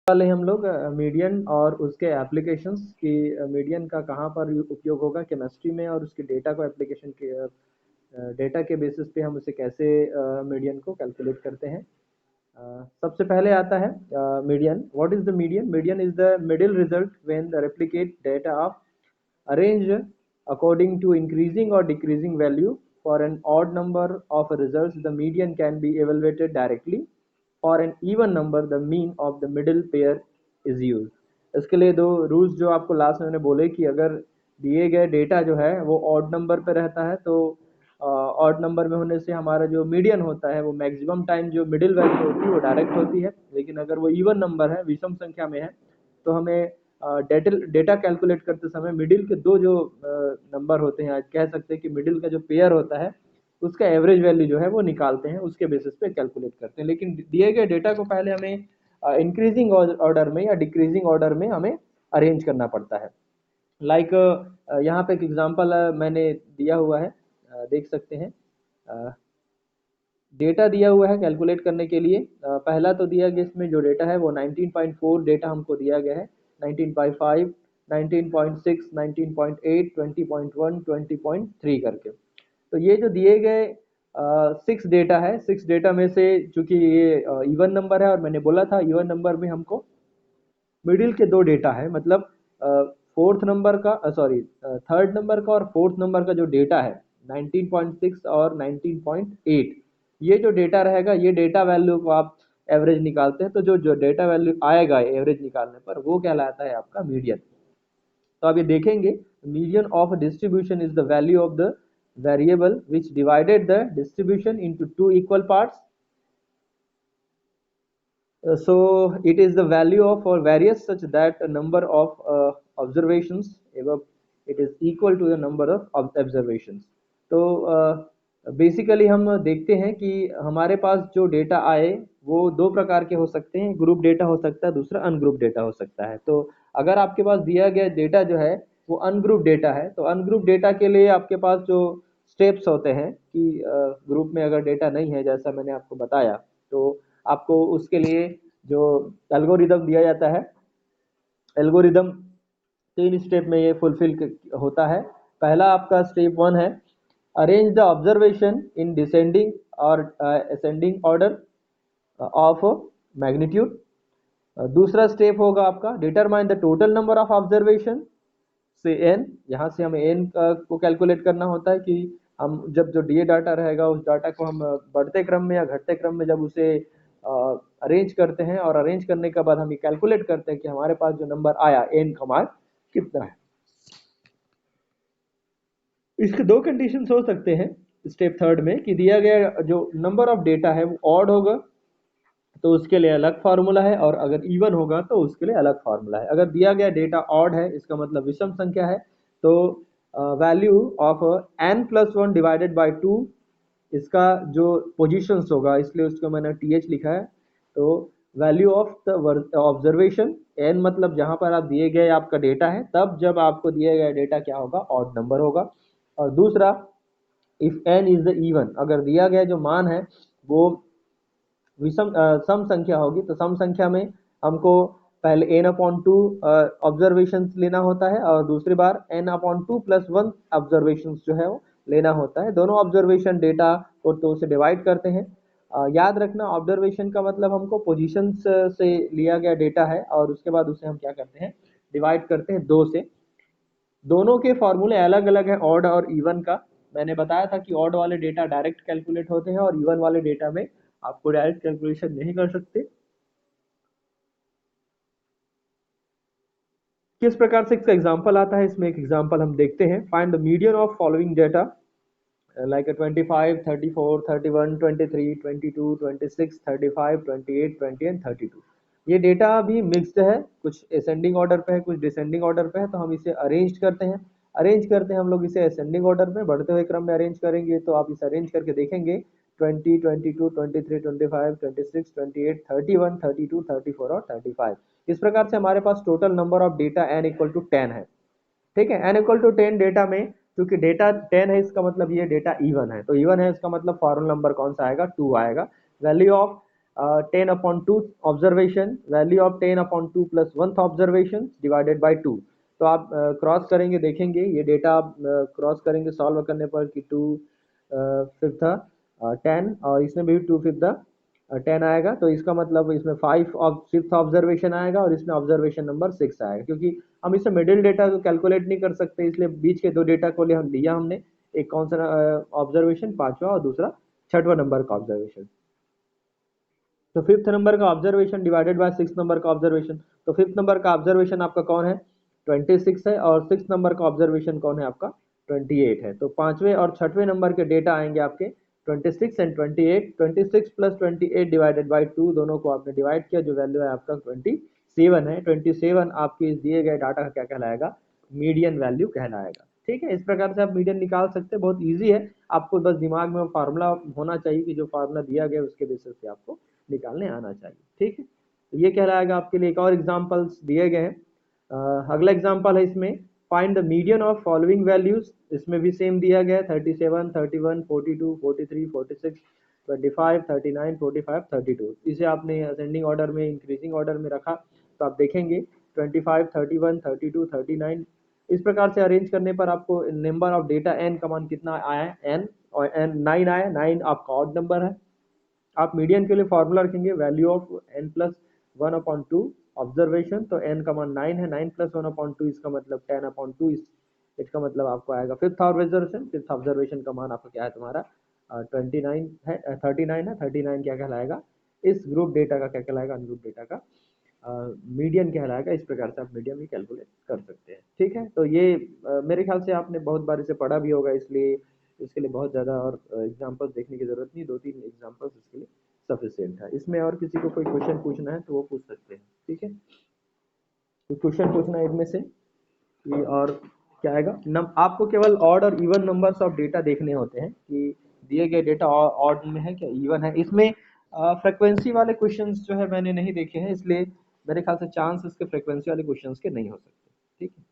वाले हम लोग मीडियन और उसके एप्लीकेशंस की मीडियन का कहाँ पर उपयोग होगा केमिस्ट्री में, और उसके डेटा को एप्लीकेशन के डेटा के बेसिस पे हम उसे कैसे मीडियन को कैलकुलेट करते हैं। सबसे पहले आता है median. What is the median? Median is the middle result when the replicate data of arranged according to increasing or decreasing value for an odd number of results. The median can be evaluated directly. For an even number, the mean of the middle pair is used. इसके लिए दो rules जो आपको last में मैंने बोले कि अगर दिए गए डेटा जो है वो ऑड नंबर पे रहता है तो ऑड नंबर में होने से हमारा जो मीडियन होता है वो मैक्सिमम टाइम जो मिडिल वैल्यू होती है वो डायरेक्ट होती है। लेकिन अगर वो इवन नंबर है, विषम संख्या में है, तो हमें डेटा कैलकुलेट करते समय मिडिल के दो जो नंबर होते हैं, आज कह सकते हैं कि मिडिल का जो पेयर होता है उसका एवरेज वैल्यू जो है वो निकालते हैं, उसके बेसिस पे कैलकुलेट करते हैं। लेकिन दिए गए डेटा को पहले हमें इंक्रीजिंग ऑर्डर में या डिक्रीजिंग ऑर्डर में हमें अरेंज करना पड़ता है। लाइक यहाँ पे एक एग्जांपल मैंने दिया हुआ है, देख सकते हैं। डेटा दिया हुआ है कैलकुलेट करने के लिए। पहला तो दिया गया, इसमें जो डेटा है वो 19.4 डेटा हमको दिया गया है, 19.5, 19.6, 19.8, 20.1, 20.3 करके। तो ये जो दिए गए 6 डेटा है, 6 डेटा में से चूंकि ये इवन नंबर है और मैंने बोला था इवन नंबर में हमको मिडिल के दो डेटा है, मतलब फोर्थ नंबर का सॉरी थर्ड नंबर का और फोर्थ नंबर का जो डेटा है 19.6 और 19.8, ये जो डेटा रहेगा ये डेटा वैल्यू को आप एवरेज निकालते हैं, तो जो जो डेटा वैल्यू आएगा एवरेज निकालने पर वो कहलाता है आपका मीडियन। तो आप ये देखेंगे, median of distribution is the value of the variable which divided the distribution into two equal parts. So it is the value of or various such that a number of observations above it is equal to the number of observations. तो basically हम देखते हैं कि हमारे पास जो data आए वो दो प्रकार के हो सकते हैं, ग्रुप डेटा हो सकता है, दूसरा अनग्रुप डेटा हो सकता है। तो अगर आपके पास दिया गया डेटा जो है वो अनग्रुप डेटा है, तो अनग्रुप डेटा के लिए आपके पास जो स्टेप्स होते हैं कि ग्रुप में अगर डेटा नहीं है जैसा मैंने आपको बताया, तो आपको उसके लिए जो एल्गोरिदम दिया जाता है, एल्गोरिदम 3 स्टेप में ये फुलफिल होता है। पहला आपका स्टेप 1 है, arrange the observation in descending और असेंडिंग ऑर्डर ऑफ मैग्नीट्यूड। दूसरा स्टेप होगा आपका determine the total number of observation से एन। यहाँ से हमें एन को कैलकुलेट करना होता है कि हम जब जो दिए डाटा रहेगा उस डाटा को हम बढ़ते क्रम में या घटते क्रम में जब उसे अरेंज करते हैं, और अरेंज करने के बाद हम ये कैलकुलेट करते हैं कि हमारे पास जो नंबर आया एन का मान कितना है। इसके दो कंडीशंस हो सकते हैं स्टेप थर्ड में, कि दिया गया जो नंबर ऑफ डेटा है वो ऑड होगा तो उसके लिए अलग फार्मूला है, और अगर इवन होगा तो उसके लिए अलग फार्मूला है। अगर दिया गया डेटा ऑड है, इसका मतलब विषम संख्या है, तो value of n+1 divided by 2, इसका जो पोजीशंस होगा इसलिए उसको मैंने th लिखा है। तो value of the observation, n मतलब जहां पर आप दिए गए आपका डेटा है, तब जब आपको दिया गया डेटा क्या होगा, ऑड नंबर होगा। और दूसरा, if n is the even, अगर दिया गया जो मान है वो विषम सम संख्या होगी, तो सम संख्या में हमको पहले n/2 ऑब्जर्वेशन लेना होता है और दूसरी बार n/2 + 1 ऑब्जर्वेशन जो है वो लेना होता है। दोनों ऑब्जर्वेशन डेटा को तो से डिवाइड करते हैं। याद रखना, ऑब्जर्वेशन का मतलब हमको पोजीशंस से लिया गया डेटा है और उसके बाद उसे हम क्या करते हैं, डिवाइड करते हैं 2 से। दोनों के फॉर्मूले अलग अलग हैं, ऑड और इवन का। मैंने बताया था कि ऑड वाले डेटा डायरेक्ट कैलकुलेट होते हैं और इवन वाले डेटा में आपको डायरेक्ट कैलकुलेशन नहीं कर सकते। किस प्रकार से इसका एग्जांपल आता है, इसमें एक एग्जांपल हम देखते हैं। Find the median of following data like 25, 34, 31, 23, 22, 26, 35, 28, 20 and 32। ये डेटा भी मिक्स्ड है, कुछ असेंडिंग ऑर्डर पे है, कुछ डिसेंडिंग ऑर्डर पे है, तो हम इसे अरेंज करते हैं। अरेंज करते हैं हम लोग इसे असेंडिंग ऑर्डर में, बढ़ते हुए क्रम में अरेंज करेंगे। तो आप इसे अरेंज करके देखेंगे 20, 22, 23, 25, 26, 28, 31, 32, 34 और 35। इस प्रकार से हमारे पास total number of data n = 10 है। ठीक है, n = 10 डेटा में क्योंकि डेटा 10 है इसका मतलब ये डेटा इवन है, तो इवन है इसका मतलब फॉर्मल नंबर कौन सा आएगा, 2 आएगा। Value of 10/2 observation, value of 10/2 plus 1th observation divided by 2। तो आप क्रॉस करेंगे, देखेंगे ये डेटा आप क्रॉस करेंगे सॉल्व करने पर कि 2/5 10 और इसमें भी 2/5 10 आएगा। तो इसका मतलब इसमें 5th ऑब्जर्वेशन आएगा और इसमें ऑब्जर्वेशन नंबर 6 आएगा। क्योंकि हम इसमें मिडिल डेटा को कैलकुलेट नहीं कर सकते, इसलिए बीच के दो डेटा को लिया हमने, एक कौन सा ऑब्जर्वेशन 5वां और दूसरा 6वां नंबर का ऑब्जर्वेशन। तो 5th नंबर का observation divided by 6th number का ऑब्जर्वेशन। तो 5th नंबर का ऑब्जर्वेशन आपका कौन है, 26 है, और 6th नंबर का ऑब्जर्वेशन कौन है आपका, 28 है। तो 5वें और 6वें नंबर के डेटा आएंगे आपके 26 एंड 28। 26 प्लस 28 डिवाइडेड बाई 2, दोनों को आपने डिवाइड किया, जो वैल्यू है आपका 27 है। 27 आपके इस दिए गए डाटा का क्या कहलाएगा, मीडियन वैल्यू कहलाएगा। ठीक है, इस प्रकार से आप मीडियन निकाल सकते हैं, बहुत ईजी है। आपको बस दिमाग में फार्मूला होना चाहिए कि जो फार्मूला दिया गया उसके बेसिस पे आपको निकालने आना चाहिए। ठीक है, तो ये कहलाएगा आपके लिए। एक और एग्जांपल्स दिए गए हैं, अगला एग्जांपल है इसमें, find the median of following values. इसमें भी सेम दिया गया है 37, 31, 42, 43, 46, 25, 39, 45, 32। इसे आपने असेंडिंग ऑर्डर में, इंक्रीजिंग ऑर्डर में रखा, तो आप देखेंगे 25, 31, 32, 39 इस प्रकार से अरेंज करने पर आपको नंबर ऑफ डेटा n का मान कितना आया है, n, और n 9 आया। 9 आपका ऑड नंबर है। आप मीडियन के लिए फॉर्मूला रखेंगे, value of n plus 1/2 observation. तो n का मान 9 है, 9 प्लस 1/2 इसका मतलब 10/2, इसका मतलब आपको आएगा 5th ऑब्जर्वेशन। 5th ऑब्जर्वेशन का मान आपका क्या है, तुम्हारा 29 है, 39 है। 39 क्या कहलाएगा, इस ग्रुप डेटा का क्या कहलाएगा, अनग्रुप डेटा का मीडियन कहलाएगा। इस प्रकार से आप मीडियन भी कैलकुलेट कर सकते हैं। ठीक है, तो ये मेरे ख्याल से आपने बहुत बार इसे पढ़ा भी होगा, इसलिए इसके लिए बहुत ज़्यादा और एग्जांपल्स देखने की ज़रूरत नहीं, 2-3 एग्जांपल्स इसके लिए सफिशिएंट है। इसमें और किसी को कोई क्वेश्चन पूछना है तो वो पूछ सकते हैं। ठीक है, तो क्वेश्चन पूछना है इनमें से कि, और क्या आएगा, आपको केवल ऑड और इवन नंबर्स ऑफ डेटा देखने होते हैं कि दिए गए डेटा ऑड में है क्या इवन है। इसमें फ्रीक्वेंसी वाले क्वेश्चंस जो है मैंने नहीं देखे हैं, इसलिए मेरे ख्याल से चांस इसके फ्रीक्वेंसी वाले क्वेश्चंस के नहीं हो सकते। ठीक है।